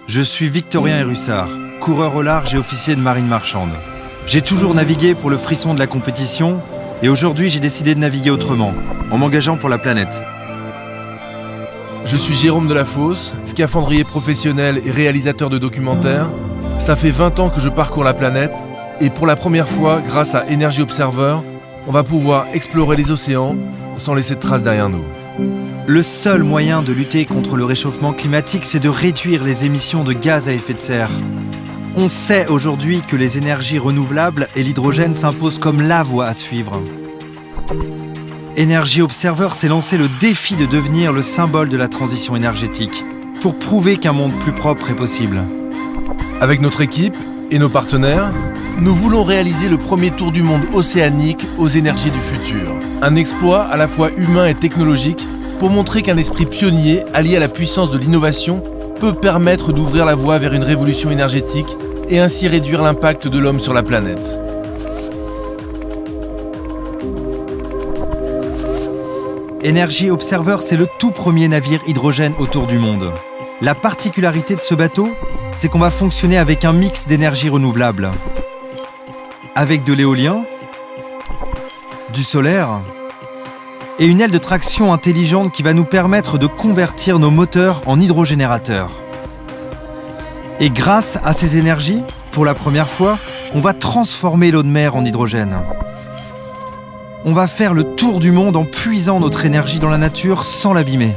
Je suis Victorien Erussard, coureur au large et officier de marine marchande. J'ai toujours navigué pour le frisson de la compétition et aujourd'hui j'ai décidé de naviguer autrement, en m'engageant pour la planète. Je suis Jérôme Delafosse, scaphandrier professionnel et réalisateur de documentaires. Ça fait 20 ans que je parcours la planète et pour la première fois, grâce à Energy Observer, on va pouvoir explorer les océans sans laisser de traces derrière nous. Le seul moyen de lutter contre le réchauffement climatique, c'est de réduire les émissions de gaz à effet de serre. On sait aujourd'hui que les énergies renouvelables et l'hydrogène s'imposent comme la voie à suivre. Energy Observer s'est lancé le défi de devenir le symbole de la transition énergétique, pour prouver qu'un monde plus propre est possible. Avec notre équipe et nos partenaires, nous voulons réaliser le premier tour du monde océanique aux énergies du futur. Un exploit à la fois humain et technologique pour montrer qu'un esprit pionnier allié à la puissance de l'innovation peut permettre d'ouvrir la voie vers une révolution énergétique et ainsi réduire l'impact de l'homme sur la planète. Energy Observer, c'est le tout premier navire hydrogène autour du monde. La particularité de ce bateau, c'est qu'on va fonctionner avec un mix d'énergie renouvelable. Avec de l'éolien, du solaire et une aile de traction intelligente qui va nous permettre de convertir nos moteurs en hydrogénérateurs. Et grâce à ces énergies, pour la première fois, on va transformer l'eau de mer en hydrogène. On va faire le tour du monde en puisant notre énergie dans la nature sans l'abîmer.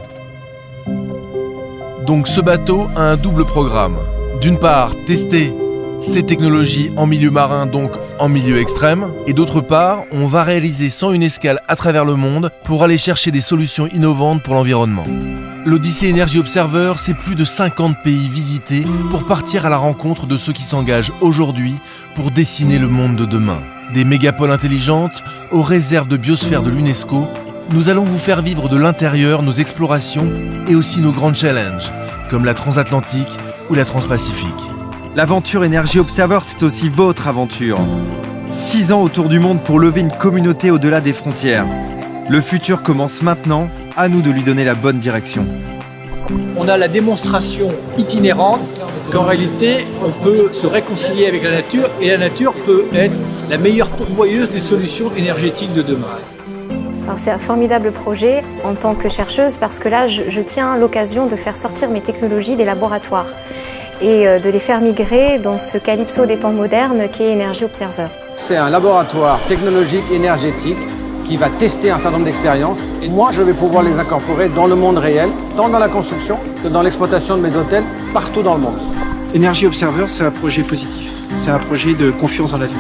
Donc ce bateau a un double programme. D'une part, tester ces technologies en milieu marin, donc en milieu extrême. Et d'autre part, on va réaliser 101 escales à travers le monde pour aller chercher des solutions innovantes pour l'environnement. L'Odyssée Energy Observer, c'est plus de 50 pays visités pour partir à la rencontre de ceux qui s'engagent aujourd'hui pour dessiner le monde de demain. Des mégapoles intelligentes aux réserves de biosphère de l'UNESCO, nous allons vous faire vivre de l'intérieur nos explorations et aussi nos grands challenges, comme la transatlantique ou la transpacifique. L'aventure Energy Observer, c'est aussi votre aventure. 6 ans autour du monde pour lever une communauté au-delà des frontières. Le futur commence maintenant, à nous de lui donner la bonne direction. On a la démonstration itinérante qu'en réalité, on peut se réconcilier avec la nature et la nature peut être la meilleure pourvoyeuse des solutions énergétiques de demain. Alors c'est un formidable projet en tant que chercheuse parce que là, je tiens l'occasion de faire sortir mes technologies des laboratoires et de les faire migrer dans ce calypso des temps modernes qu'est Energy Observer. C'est un laboratoire technologique énergétique qui va tester un certain nombre d'expériences. Et moi, je vais pouvoir les incorporer dans le monde réel, tant dans la construction que dans l'exploitation de mes hôtels, partout dans le monde. Energy Observer, c'est un projet positif. C'est un projet de confiance dans l'avenir.